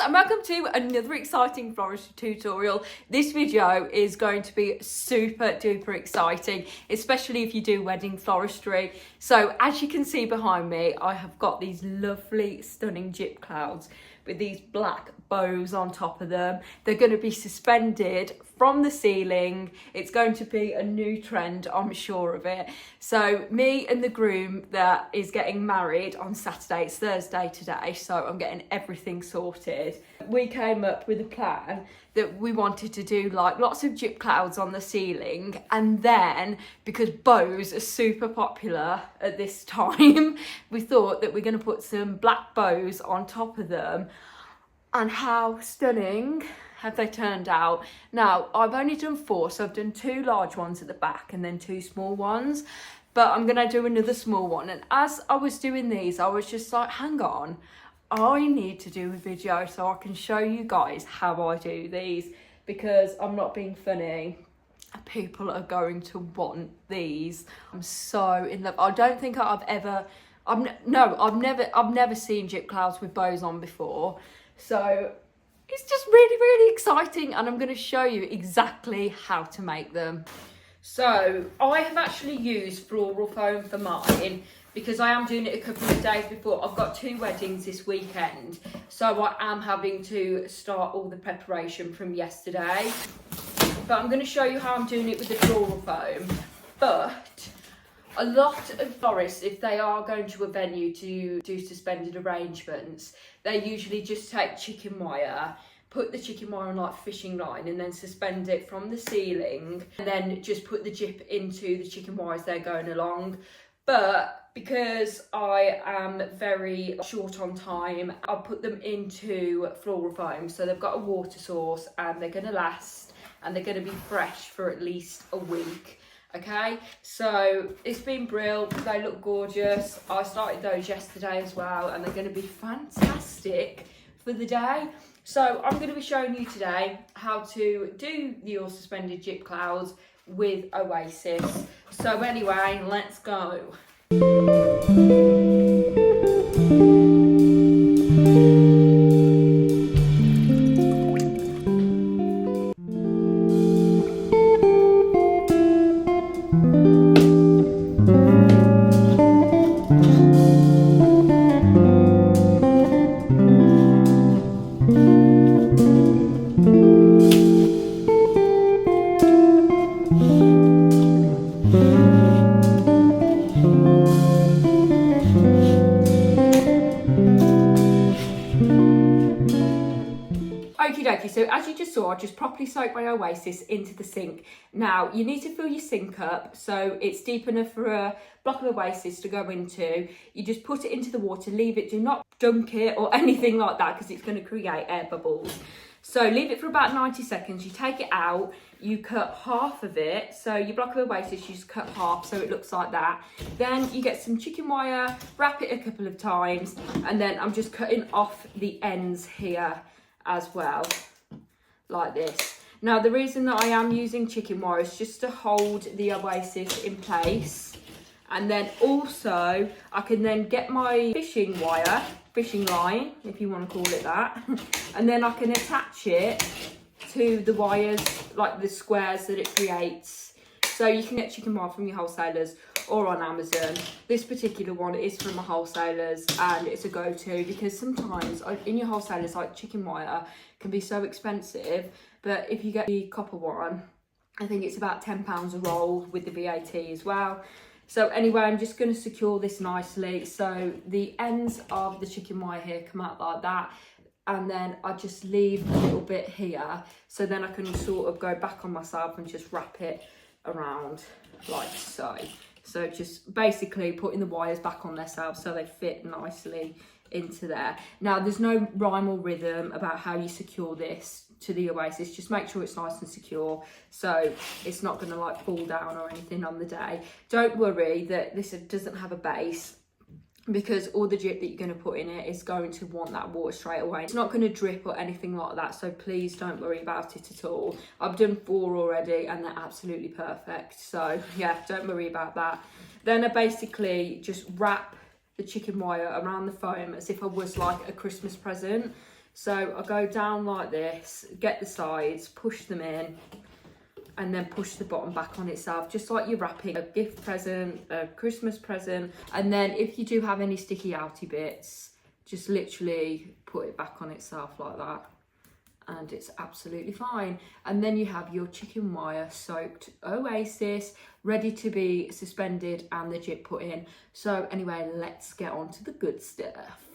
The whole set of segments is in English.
and welcome to another exciting floristry tutorial. This video is going to be super duper exciting, especially if you do wedding floristry. So as you can see behind me, I have got these lovely stunning gyp clouds with these black bows on top of them. They're going to be suspended from the ceiling. It's going to be a new trend, I'm sure of it. So me and the groom that is getting married on Saturday, it's Thursday today, so I'm getting everything sorted. We came up with a plan that we wanted to do like lots of gyp clouds on the ceiling, and then because bows are super popular at this time, we thought that we're going to put some black bows on top of them. And how stunning have they turned out? Now, I've only done 4, so I've done 2 large ones at the back and then 2 small ones, but I'm gonna do another small one. And as I was doing these, I was just like, hang on, I need to do a video so I can show you guys how I do these, because I'm not being funny. People are going to want these. I'm so in love. I don't think I've never seen gyp clouds with bows on before. So it's just really, really exciting, and I'm going to show you exactly how to make them. So I have actually used floral foam for mine because I am doing it a couple of days before. I've got 2 weddings this weekend, so I am having to start all the preparation from yesterday. But I'm going to show you how I'm doing it with the floral foam. But a lot of florists, if they are going to a venue to do suspended arrangements, they usually just take chicken wire, put the chicken wire on like fishing line, and then suspend it from the ceiling, and then just put the gyp into the chicken wire as they're going along. But because I am very short on time, I'll put them into floral foam. So they've got a water source and they're going to last, and they're going to be fresh for at least a week. Okay, so it's been brilliant. They look gorgeous. I started those yesterday as well, and they're going to be fantastic for the day. So I'm going to be showing you today how to do your suspended gyp clouds with Oasis. So anyway, let's go. Okie dokie, so as you just saw, I just properly soaked my Oasis into the sink. Now, you need to fill your sink up so it's deep enough for a block of Oasis to go into. You just put it into the water, leave it, do not dunk it or anything like that, because it's going to create air bubbles. So leave it for about 90 seconds, you take it out, you cut half of it, so your block of Oasis, you just cut half so it looks like that. Then you get some chicken wire, wrap it a couple of times, and then I'm just cutting off the ends here as well, like this. Now the reason that I am using chicken wire is just to hold the Oasis in place, and then also I can then get my fishing line, if you want to call it that, and then I can attach it to the wires, like the squares that it creates. So you can get chicken wire from your wholesalers or on Amazon. This particular one is from my wholesalers, and it's a go-to because sometimes in your wholesalers, like chicken wire can be so expensive, but if you get the copper one, I think it's about £10 a roll with the VAT as well. So anyway, I'm just going to secure this nicely. So the ends of the chicken wire here come out like that, and then I just leave a little bit here, so then I can sort of go back on myself and just wrap it around like so. So just basically putting the wires back on themselves so they fit nicely into there. Now there's no rhyme or rhythm about how you secure this to the Oasis. Just make sure it's nice and secure so it's not going to like fall down or anything on the day. Don't worry that this doesn't have a base, because all the gyp that you're going to put in it is going to want that water straight away. It's not going to drip or anything like that, so please don't worry about it at all. I've done 4 already and they're absolutely perfect, so yeah, don't worry about that. Then I basically just wrap the chicken wire around the foam as if I was like a Christmas present. So I go down like this, get the sides, push them in, and then push the bottom back on itself, just like you're wrapping a gift present, a Christmas present. And then if you do have any sticky outy bits, just literally put it back on itself like that, and it's absolutely fine. And then you have your chicken wire soaked oasis ready to be suspended and the jip put in. So anyway, let's get on to the good stuff.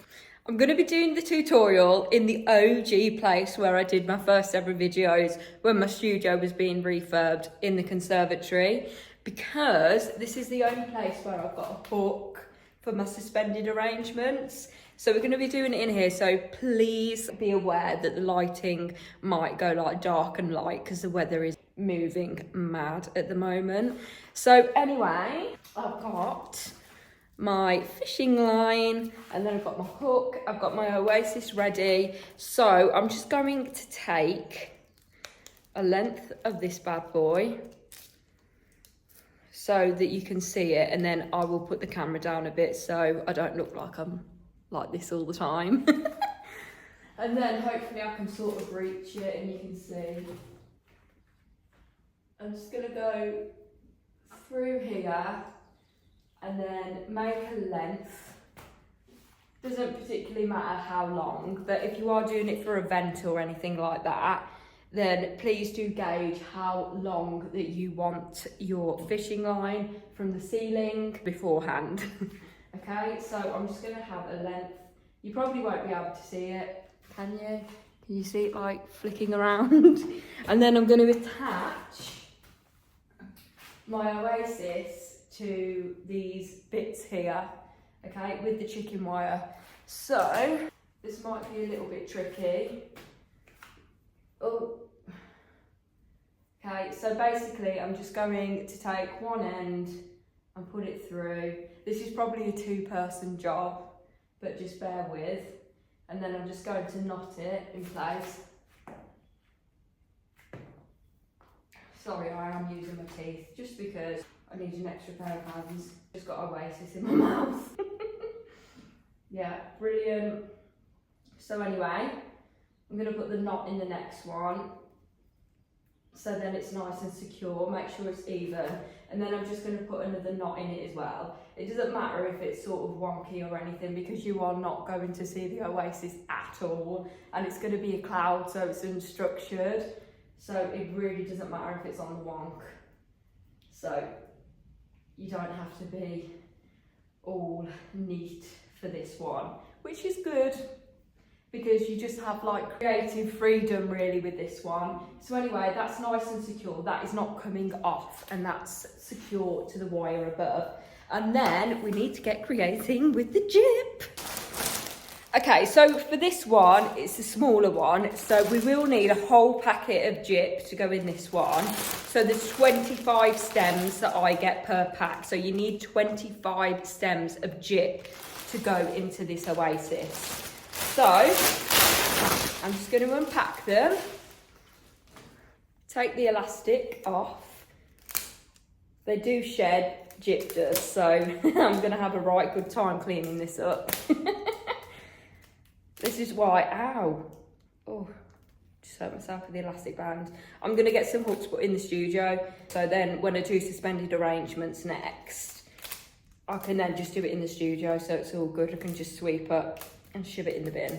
I'm going to be doing the tutorial in the OG place where I did my first ever videos when my studio was being refurbed in the conservatory, because this is the only place where I've got a hook for my suspended arrangements. So we're going to be doing it in here, so please be aware that the lighting might go like dark and light because the weather is moving mad at the moment. So anyway, I've got my fishing line, and then I've got my hook, I've got my oasis ready. So I'm just going to take a length of this bad boy so that you can see it, and then I will put the camera down a bit so I don't look like I'm like this all the time. And then hopefully I can sort of reach it and you can see. I'm just gonna go through here and then make a length. Doesn't particularly matter how long, but if you are doing it for a event or anything like that, then please do gauge how long that you want your fishing line from the ceiling beforehand. Okay, so I'm just gonna have a length. You probably won't be able to see it, can you? Can you see it like flicking around? And then I'm gonna attach my oasis to these bits here, okay, with the chicken wire. So this might be a little bit tricky. Oh, okay, so basically I'm just going to take one end and put it through. This is probably a two-person job, but just bear with. And then I'm just going to knot it in place. Sorry, I am using my teeth just because I need an extra pair of hands. Just got oasis in my mouth. Yeah, brilliant. So anyway, I'm going to put the knot in the next one, so then it's nice and secure. Make sure it's even, and then I'm just going to put another knot in it as well. It doesn't matter if it's sort of wonky or anything, because you are not going to see the oasis at all, and it's going to be a cloud, so it's unstructured, so it really doesn't matter if it's on the wonk. So you don't have to be all neat for this one, which is good, because you just have like creative freedom really with this one. So anyway, that's nice and secure. That is not coming off, and that's secure to the wire above. And then we need to get creating with the jip. Okay, so for this one, it's a smaller one, so we will need a whole packet of jip to go in this one. So there's 25 stems that I get per pack, so you need 25 stems of jip to go into this oasis. So I'm just going to unpack them, take the elastic off. They do shed, jip does, so I'm going to have a right good time cleaning this up. This is why, ow, oh, just hurt myself with the elastic band. I'm going to get some hooks put in the studio, so then when I do suspended arrangements next, I can then just do it in the studio, so it's all good. I can just sweep up and shove it in the bin.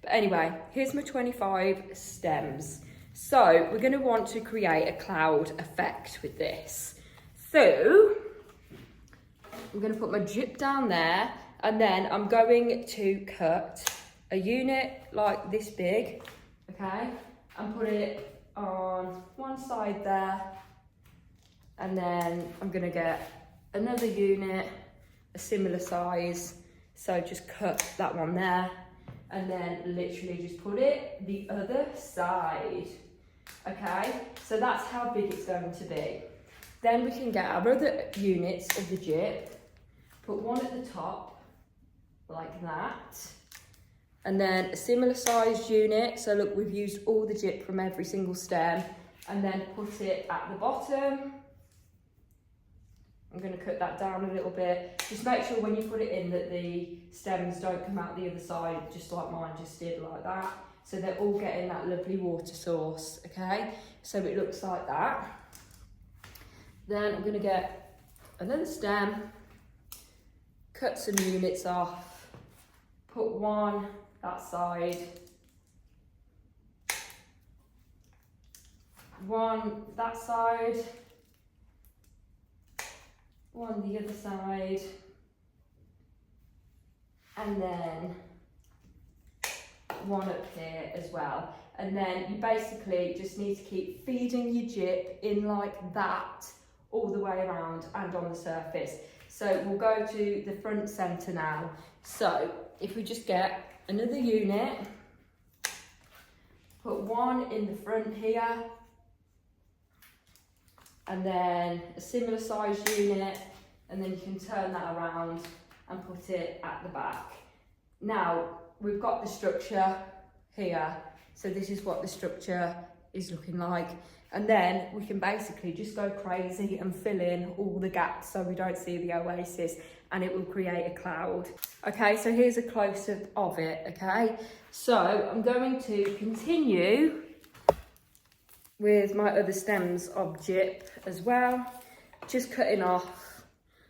But anyway, here's my 25 stems. So we're going to want to create a cloud effect with this. So I'm going to put my jip down there, and then I'm going to cut a unit like this big, okay, and put it on one side there, and then I'm going to get another unit a similar size, so just cut that one there, and then literally just put it the other side. Okay, so that's how big it's going to be. Then we can get our other units of the jip, put one at the top like that, and then a similar sized unit. So look, we've used all the jip from every single stem, and then put it at the bottom. I'm going to cut that down a little bit. Just make sure when you put it in that the stems don't come out the other side, just like mine just did, like that. so they're all getting that lovely water source, okay? So it looks like that. Then I'm going to get another stem, cut some units off, put one that side, one that side, one the other side, and then one up here as well. And then you basically just need to keep feeding your gyp in like that all the way around and on the surface. So we'll go to the front centre now. So if we just get another unit, put one in the front here, and then a similar sized unit, and then you can turn that around and put it at the back. Now we've got the structure here, so this is what the structure is looking like, and then we can basically just go crazy and fill in all the gaps so we don't see the oasis, and it will create a cloud. Okay, so here's a close-up of it. Okay, so I'm going to continue with my other stems of gyp as well, just cutting off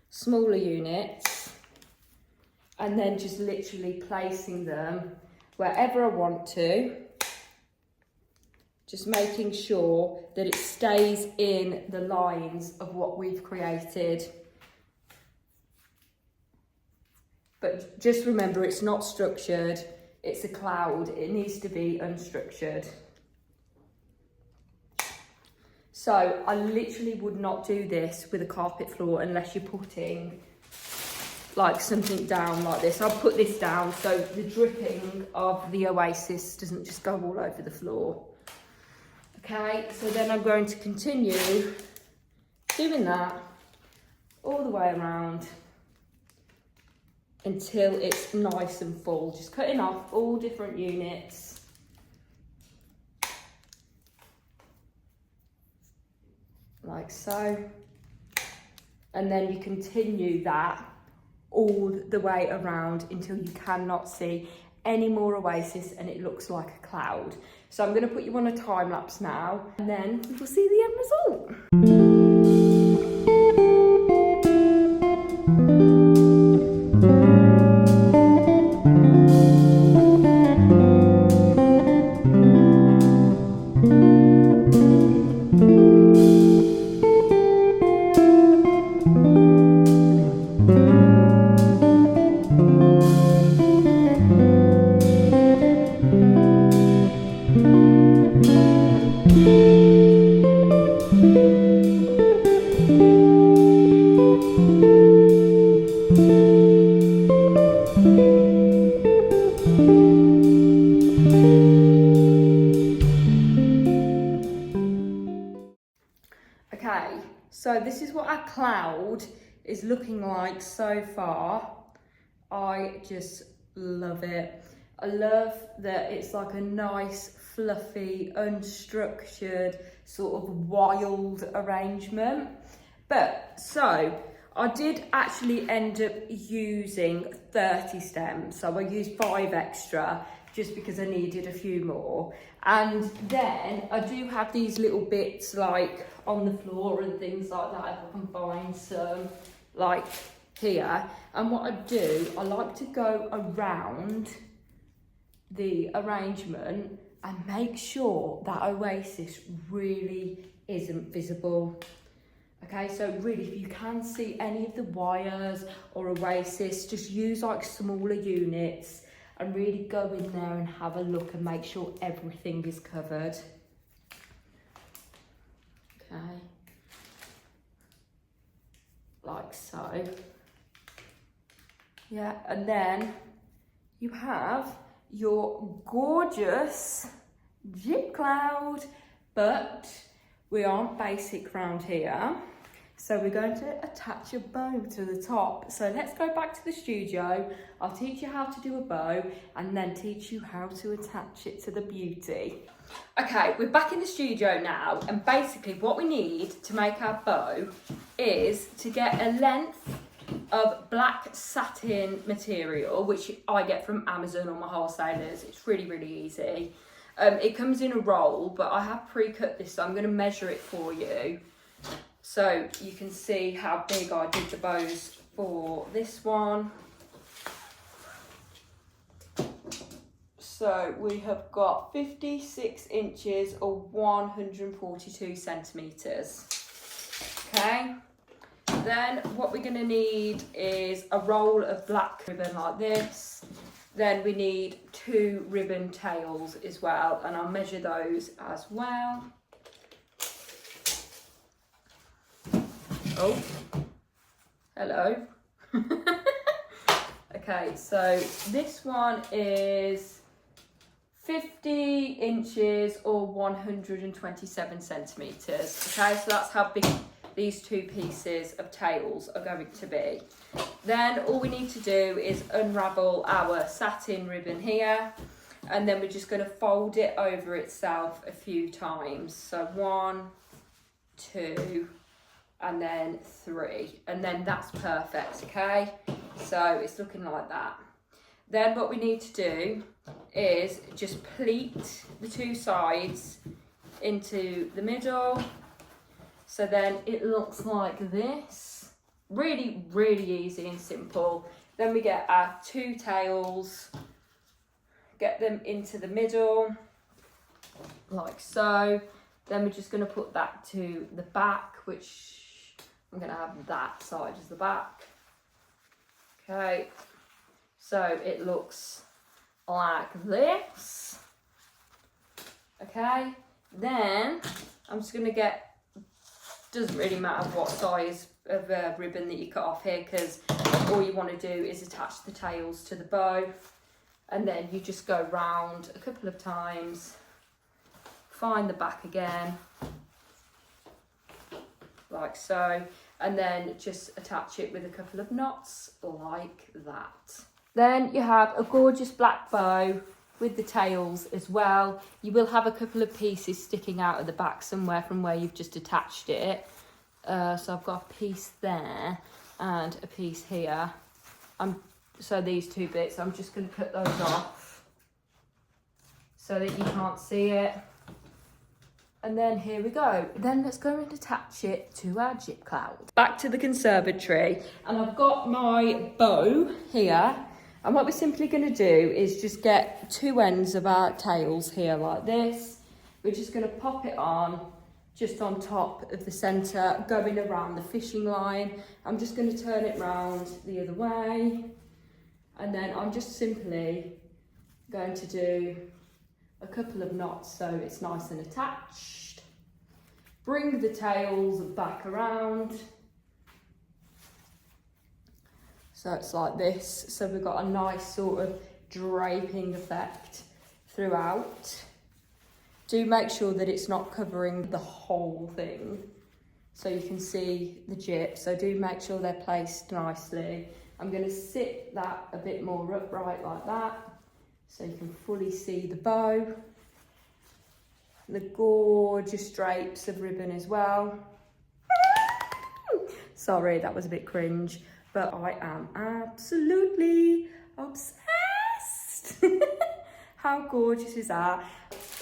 smaller units and then just literally placing them wherever I want to, just making sure that it stays in the lines of what we've created. But just remember, it's not structured, it's a cloud, it needs to be unstructured. So I literally would not do this with a carpet floor unless you're putting like something down like this. I'll put this down so the dripping of the oasis doesn't just go all over the floor. Okay, so then I'm going to continue doing that all the way around until it's nice and full, just cutting off all different units. Like so, and then you continue that all the way around until you cannot see any more oasis and it looks like a cloud. So I'm going to put you on a time lapse now, and then we'll see the end result. Okay, so this is what our cloud is looking like so far. I just love it. I love that it's like a nice, fluffy, unstructured, sort of wild arrangement. But so I did actually end up using 30 stems. So I used 5 extra just because I needed a few more. And then I do have these little bits like on the floor and things like that, if I can find some, like here. And what I do, I like to go around the arrangement and make sure that oasis really isn't visible. Okay, so really if you can see any of the wires or oasis, just use like smaller units and really go in there and have a look and make sure everything is covered. Okay, like so. Yeah, and then you have your gorgeous gyp cloud, but we aren't basic round here. So we're going to attach a bow to the top. So let's go back to the studio. I'll teach you how to do a bow and then teach you how to attach it to the beauty. Okay, we're back in the studio now, and basically what we need to make our bow is to get a length of black satin material, which I get from Amazon or my wholesalers. It's really, really easy. It comes in a roll, but I have pre-cut this, so I'm going to measure it for you so you can see how big I did the bows for this one. So we have got 56 inches or 142 centimetres. Okay, then what we're going to need is a roll of black ribbon like this. Then we need 2 ribbon tails as well, and I'll measure those as well. Oh, hello. Okay, so this one is 50 inches or 127 centimetres. Okay, so that's how big these 2 pieces of tails are going to be. Then all we need to do is unravel our satin ribbon here, and then we're just going to fold it over itself a few times. So 1, 2, and then 3, and then that's perfect. Okay, so it's looking like that. Then what we need to do is just pleat the 2 sides into the middle. So then it looks like this. Really, really easy and simple. Then we get our 2 tails, get them into the middle, like so. Then we're just going to put that to the back, which I'm going to have that side as the back. Okay, so it looks like this. Okay, then I'm just going to get, doesn't really matter what size of ribbon that you cut off here, because all you want to do is attach the tails to the bow, and then you just go round a couple of times, find the back again, like so, and then just attach it with a couple of knots like that. Then you have a gorgeous black bow with the tails as well. You will have a couple of pieces sticking out at the back somewhere from where you've just attached it. So I've got a piece there and a piece here. So these 2 bits, I'm just going to cut those off so that you can't see it. And then here we go. Then let's go and attach it to our gyp cloud. Back to the conservatory, and I've got my bow here. And what we're simply going to do is just get 2 ends of our tails here like this. We're just going to pop it on just on top of the centre, going around the fishing line. I'm just going to turn it round the other way. And then I'm just simply going to do a couple of knots so it's nice and attached. Bring the tails back around. So it's like this. So we've got a nice sort of draping effect throughout. Do make sure that it's not covering the whole thing, so you can see the gyp. So do make sure they're placed nicely. I'm going to sit that a bit more upright like that, so you can fully see the bow. The gorgeous drapes of ribbon as well. Sorry, that was a bit cringe. But I am absolutely obsessed. How gorgeous is that?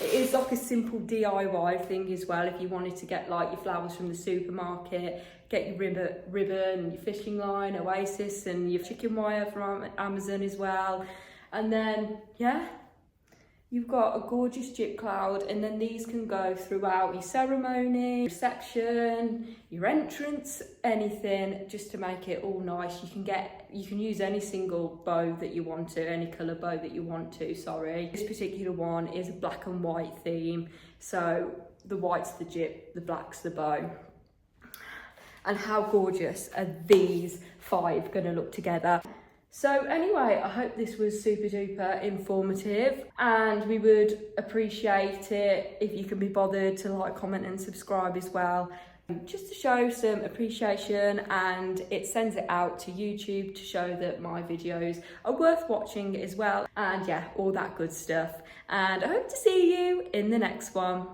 It is like a simple DIY thing as well. If you wanted to get like your flowers from the supermarket, get your ribbon, your fishing line, Oasis, and your chicken wire from Amazon as well. And then, yeah, you've got a gorgeous gyp cloud, and then these can go throughout your ceremony, reception, your entrance, anything, just to make it all nice. You can use any single bow that you want to, any colour bow that you want to, sorry. This particular one is a black and white theme, so the white's the gyp, the black's the bow. And how gorgeous are these 5 gonna look together? So anyway, I hope this was super duper informative, and we would appreciate it if you can be bothered to like, comment and subscribe as well, just to show some appreciation, and it sends it out to YouTube to show that my videos are worth watching as well, and yeah, all that good stuff. And I hope to see you in the next one.